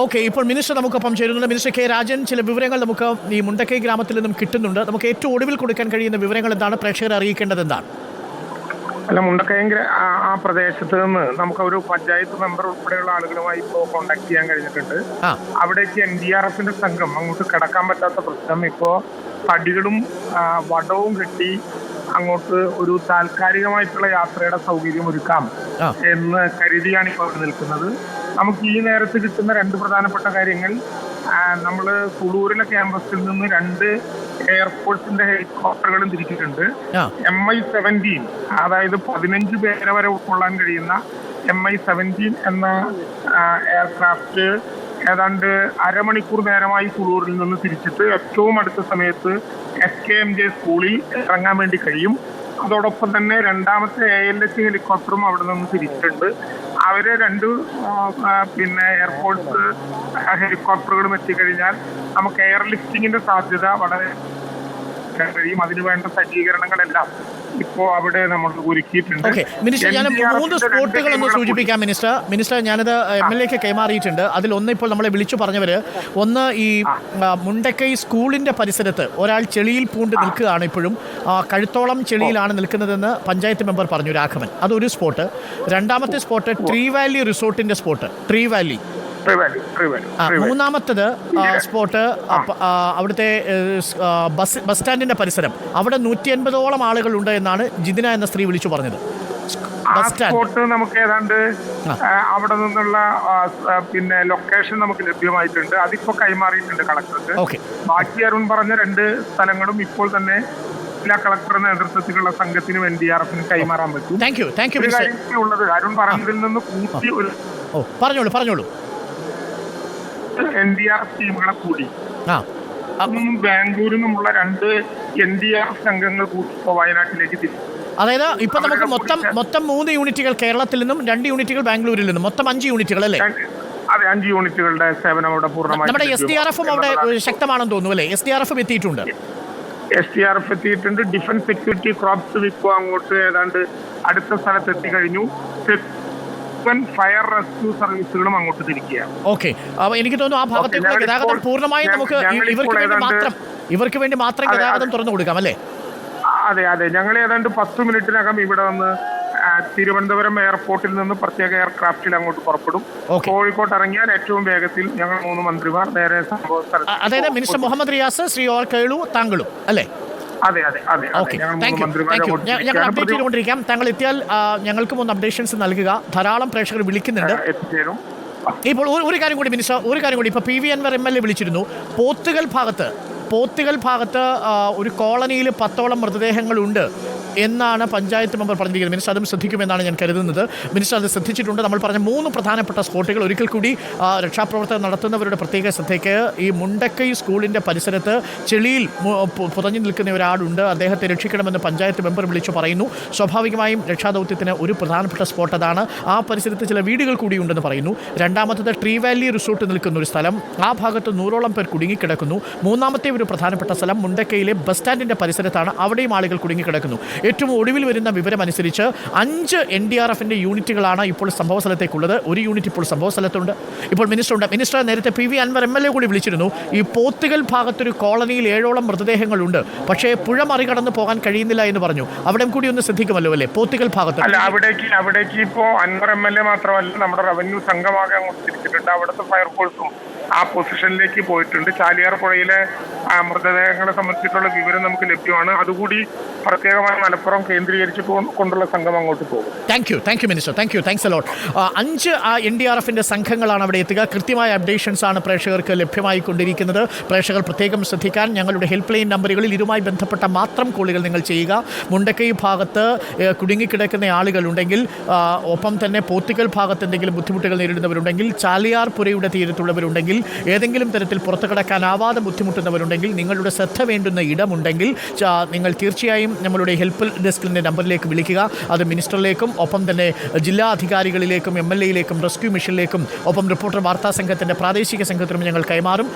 Okay, ഇപ്പോൾ minister നമുക്കൊപ്പം ചേരുന്നുണ്ട്. മിനിസ്റ്റർ കെ രാജൻ, ചില വിവരങ്ങൾ നമുക്ക് ഈ മുണ്ടക്കൈ ഗ്രാമത്തിൽ നിന്നും കിട്ടുന്നുണ്ട്. നമുക്ക് ഏറ്റവും ഒടുവിൽ കൊടുക്കാൻ കഴിയുന്ന വിവരങ്ങൾ എന്താണ്? പ്രേക്ഷകരെ അറിയിക്കേണ്ടത് എന്താണ്? അല്ല, മുണ്ടക്കൈ ആ പ്രദേശത്ത് നിന്ന് നമുക്ക് ഒരു പഞ്ചായത്ത് മെമ്പർ ഉൾപ്പെടെയുള്ള ആളുകളുമായി ഇപ്പോൾ കോണ്ടാക്ട് ചെയ്യാൻ കഴിഞ്ഞിട്ടുണ്ട്. അവിടേക്ക് NDRFന്റെ സംഘം അങ്ങോട്ട് കിടക്കാൻ പറ്റാത്ത പ്രശ്നം ഇപ്പോൾ തടികളും വടവും കെട്ടി അങ്ങോട്ട് ഒരു താൽക്കാലികമായിട്ടുള്ള യാത്രയുടെ സൗകര്യം ഒരുക്കാം എന്ന് കരുതിയാണ് ഇപ്പോൾ അവിടെ നിൽക്കുന്നത്. നമുക്ക് ഈ നേരത്ത് കിട്ടുന്ന രണ്ട് പ്രധാനപ്പെട്ട കാര്യങ്ങൾ, നമ്മൾ കുളൂരിലെ ക്യാമ്പസിൽ നിന്ന് 2 എയർഫോഴ്സിന്റെ ഹെലികോപ്റ്ററുകളും തിരിച്ചിട്ടുണ്ട്. MI-17, അതായത് 15 പേരെ വരെ ഉൾക്കൊള്ളാൻ കഴിയുന്ന MI-17 എന്ന എയർക്രാഫ്റ്റ് ഏതാണ്ട് അരമണിക്കൂർ നേരമായി കുളൂരിൽ നിന്ന് തിരിച്ചിട്ട് ഏറ്റവും അടുത്ത സമയത്ത് SKMJ സ്കൂളിൽ ഇറങ്ങാൻ വേണ്ടി കഴിയും. അതോടൊപ്പം തന്നെ രണ്ടാമത്തെ ALH ഹെലികോപ്റ്ററും അവിടെ നിന്ന് തിരിച്ചിട്ടുണ്ട്. അവര് 2 എയർഫോഴ്സ് ഹെലികോപ്റ്ററുകളും എത്തിക്കഴിഞ്ഞാൽ നമുക്ക് എയർ ലിഫ്റ്റിങ്ങിന്റെ സാധ്യത വളരെ കഴിയും. അതിനുവേണ്ട സജ്ജീകരണങ്ങളെല്ലാം ഇപ്പോ അവിടെ നമ്മൾ ഒരുക്കിയിട്ടുണ്ട്. മിനിസ്റ്റർ, ഞാൻ 3 സ്പോട്ടുകൾ ഒന്ന് സൂചിപ്പിക്കാം. മിനിസ്റ്റർ, ഞാനത് MLA കൈമാറിയിട്ടുണ്ട്. അതിലൊന്ന് ഇപ്പോൾ നമ്മളെ വിളിച്ചു പറഞ്ഞവര്, ഒന്ന് ഈ മുണ്ടക്കൈ സ്കൂളിന്റെ പരിസരത്ത് ഒരാൾ ചെളിയിൽ പൂണ്ട് നിൽക്കുകയാണ്. ഇപ്പോഴും കഴുത്തോളം ചെളിയിലാണ് നിൽക്കുന്നതെന്ന് പഞ്ചായത്ത് മെമ്പർ പറഞ്ഞു, രാഘവൻ. അതൊരു സ്പോട്ട്. രണ്ടാമത്തെ സ്പോട്ട് ട്രീ വാലി റിസോർട്ടിന്റെ സ്പോട്ട്, ട്രീ വാലി. മൂന്നാമത്തത് സ്പോട്ട് അവിടുത്തെ ബസ് സ്റ്റാൻഡിന്റെ പരിസരം. അവിടെ 150ഓളം ആളുകളുണ്ട് എന്നാണ് ജിതിന എന്ന സ്ത്രീ വിളിച്ചു പറഞ്ഞത്. സ്പോട്ട് നമുക്ക് ഏതാണ്ട് അവിടെ നിന്നുള്ള ലൊക്കേഷൻ നമുക്ക് ലഭ്യമായിട്ടുണ്ട്. അതിപ്പോ കൈമാറിയിട്ടുണ്ട് കളക്ടർക്ക്. ബാക്കി അരുൺ പറഞ്ഞ 2 സ്ഥലങ്ങളും ഇപ്പോൾ തന്നെ ജില്ലാ കളക്ടറുടെ നേതൃത്വത്തിലുള്ള സംഘത്തിന് NDRFന് കൈമാറാൻ പറ്റും. ഉള്ളത് അരുൺ പറഞ്ഞതിൽ നിന്ന് കൂട്ടി ഒരു പറഞ്ഞോളൂ. NDRF ടീമുകളെ കൂടി ബാംഗ്ലൂരിൽ നിന്നുള്ള 2 NDRF സംഘങ്ങൾ കൂടി ഇപ്പോൾ വയനാട്ടിലേക്ക് തിരിച്ചു. അതായത് ഇപ്പൊ നമുക്ക് മൊത്തം 3 യൂണിറ്റുകൾ കേരളത്തിൽ നിന്നും 2 യൂണിറ്റുകൾ ബാംഗ്ലൂരിൽ നിന്നും, മൊത്തം 5 യൂണിറ്റുകൾ അല്ലേ? അതെ, 5 യൂണിറ്റുകളുടെ സേവനം അവിടെ പൂർണ്ണമായി. നമ്മുടെ SDRFും അവിടെ ശക്തമാണെന്ന് തോന്നുന്നു അല്ലേ? SDRFും എത്തിയിട്ടുണ്ട്. SDRF എത്തിയിട്ടുണ്ട്. ഡിഫൻസ് സെക്യൂരിറ്റി ക്രോപ്സ് ഇപ്പോൾ അങ്ങോട്ട് ഏതാണ്ട് അടുത്ത സ്ഥലത്ത് എത്തിക്കഴിഞ്ഞു. ഫയർ റെസ്ക്യൂ സർവീസുകളും അങ്ങോട്ട് തിരിക്കുകയാണ്. ഓക്കെ, അപ്പൊ എനിക്ക് തോന്നുന്നു ആ ഭാഗത്തേക്കുള്ള ഗതാഗതം പൂർണ്ണമായും നമുക്ക് ഇവർക്ക് വേണ്ടി മാത്രം ഗതാഗതം തുറന്നു കൊടുക്കാം അല്ലേ? അതെ, ഞങ്ങൾ ഏതാണ്ട് 10 മിനിറ്റിനകം ഇവിടെ വന്ന് തിരുവനന്തപുരം എയർപോർട്ടിൽ നിന്ന് പ്രത്യേക എയർക്രാഫ്റ്റിൽ അങ്ങോട്ട് പുറപ്പെടും. കോഴിക്കോട്ട് ഇറങ്ങിയാൽ ഏറ്റവും വേഗത്തിൽ ഞങ്ങൾ 3 മന്ത്രിമാർ നേരെ സംഭവ സ്ഥലത്ത്. അതായത് മിനിസ്റ്റർ മുഹമ്മദ് റിയാസ്, ശ്രീ OR കേളു, താങ്കളും അല്ലേ? അതെ. ഞങ്ങൾ അപ്ഡേറ്റ് ചെയ്തുകൊണ്ടിരിക്കാം. താങ്കൾ എത്തിയാൽ ഞങ്ങൾക്കും ഒന്ന് അപ്ഡേഷൻസ് നൽകുക. ധാരാളം പ്രേക്ഷകർ വിളിക്കുന്നുണ്ട്. ഇപ്പോൾ ഒരു കാര്യം കൂടി മിനിസ്റ്റർ, ഇപ്പോൾ PV അൻവർ MLA വിളിച്ചിരുന്നു. പോത്തുകൽ ഭാഗത്ത് ഒരു കോളനിയിൽ 10ഓളം മൃതദേഹങ്ങളുണ്ട് എന്നാണ് പഞ്ചായത്ത് മെമ്പർ പറഞ്ഞിരിക്കുന്നത്. മിനിസ്റ്റർ അതും ശ്രദ്ധിക്കുമെന്നാണ് ഞാൻ കരുതുന്നത്. മിനിസ്റ്റർ അത് ശ്രദ്ധിച്ചിട്ടുണ്ട്. നമ്മൾ പറഞ്ഞ 3 പ്രധാനപ്പെട്ട സ്പോട്ടുകൾ ഒരിക്കൽ കൂടി രക്ഷാപ്രവർത്തനം നടത്തുന്നവരുടെ പ്രത്യേക ശ്രദ്ധയ്ക്ക്. ഈ മുണ്ടക്കൈ സ്കൂളിൻ്റെ പരിസരത്ത് ചെളിയിൽ പുതഞ്ഞു നിൽക്കുന്ന ഒരാളുണ്ട്. അദ്ദേഹത്തെ രക്ഷിക്കണമെന്ന് പഞ്ചായത്ത് മെമ്പർ വിളിച്ചു പറയുന്നു. സ്വാഭാവികമായും രക്ഷാദൗത്യത്തിന് ഒരു പ്രധാനപ്പെട്ട സ്പോട്ട് അതാണ്. ആ പരിസരത്ത് ചില വീടുകൾ കൂടിയുണ്ടെന്ന് പറയുന്നു. രണ്ടാമത്തത് ട്രീ വാലി റിസോർട്ട് നിൽക്കുന്ന ഒരു സ്ഥലം. ആ ഭാഗത്ത് 100ഓളം പേർ കുടുങ്ങിക്കിടക്കുന്നു. മൂന്നാമത്തെ ഒരു പ്രധാനപ്പെട്ട സ്ഥലം മുണ്ടക്കൈയിലെ ബസ് സ്റ്റാൻഡിൻ്റെ പരിസരത്താണ്. അവിടെയും ആളുകൾ കുടുങ്ങിക്കിടക്കുന്നു. ഏറ്റവും ഒടുവിൽ വരുന്ന വിവരമനുസരിച്ച് 5 NDRFന്റെ യൂണിറ്റുകളാണ് ഇപ്പോൾ സംഭവ സ്ഥലത്തേക്കുള്ളത്. ഒരു യൂണിറ്റ് ഇപ്പോൾ സംഭവ സ്ഥലത്തുണ്ട്. ഇപ്പോൾ മിനിസ്റ്റർ നേരത്തെ PV അൻവർ MLA കൂടി വിളിച്ചിരുന്നു. ഈ പോത്തുകൽ ഭാഗത്തൊരു കോളനിയിൽ 7ഓളം മൃതദേഹങ്ങളുണ്ട്. പക്ഷേ പുഴ മറികടന്ന് പോകാൻ കഴിയുന്നില്ല എന്ന് പറഞ്ഞു. അവിടെ കൂടി ഒന്ന് ശ്രദ്ധിക്കുമല്ലോ അല്ലേ? പോത്തുകൽ ഭാഗത്ത് അവിടേക്ക് ഇപ്പോൾ അൻവർ MLA മാത്രമല്ല, നമ്മുടെ റവന്യൂ സംഘമാകെ അങ്ങോട്ട് തിരിച്ചിട്ടുണ്ട്. അവിടുത്തെ ഫയർഫോഴ്സും ആ പൊസിഷനിലേക്ക് പോയിട്ടുണ്ട്. ചാലിയാർ പുഴയിലെ മൃതദേഹങ്ങളെ സംബന്ധിച്ചിട്ടുള്ള വിവരം നമുക്ക് ലഭ്യമാണ്. അതുകൂടി പ്രത്യേകമായി മലപ്പുറം കേന്ദ്രീകരിച്ച് കൊണ്ടുള്ള സംഘം അങ്ങോട്ട് പോകും. Thank you minister. Thanks a lot. 5 NDRFന്റെ സംഘങ്ങളാണ് അവിടെ എത്തുക. കൃത്യമായ അപ്ഡേഷൻസ് ആണ് പ്രേക്ഷകർക്ക് ലഭ്യമായിക്കൊണ്ടിരിക്കുന്നത്. പ്രേക്ഷകർ പ്രത്യേകം ശ്രദ്ധിക്കാൻ. ഞങ്ങളുടെ ഹെൽപ്പ് ലൈൻ നമ്പറുകളിൽ ഇതുമായി ബന്ധപ്പെട്ട മാത്രം കോളുകൾ നിങ്ങൾ ചെയ്യുക. മുണ്ടക്കൈ ഭാഗത്ത് കുടുങ്ങിക്കിടക്കുന്ന ആളുകളുണ്ടെങ്കിൽ, ഒപ്പം തന്നെ പോത്തുകൽ ഭാഗത്ത് എന്തെങ്കിലും ബുദ്ധിമുട്ടുകൾ നേരിടുന്നവരുണ്ടെങ്കിൽ, ചാലിയാർ പുരയുടെ തീരത്തുള്ളവരുണ്ടെങ്കിൽ, ഏതെങ്കിലും തരത്തിൽ പുറത്തു കടക്കാനാവാതെ ബുദ്ധിമുട്ടുന്നവരുണ്ടെങ്കിൽ, നിങ്ങളുടെ ശ്രദ്ധ വേണ്ടുന്ന ഇടമുണ്ടെങ്കിൽ നിങ്ങൾ തീർച്ചയായും നമ്മളുടെ ഹെൽപ്പ് ഡെസ്കിൻ്റെ നമ്പറിലേക്ക് വിളിക്കുക. അത് മിനിസ്റ്ററിലേക്കും ഒപ്പം തന്നെ ജില്ലാ അധികാരികളിലേക്കും MLA യിലേക്കും റെസ്ക്യൂ മിഷനിലേക്കും ഒപ്പം റിപ്പോർട്ടർ വാർത്താ സംഘത്തിൻ്റെ പ്രാദേശിക സംഘത്തിനും ഞങ്ങൾ കൈമാറും.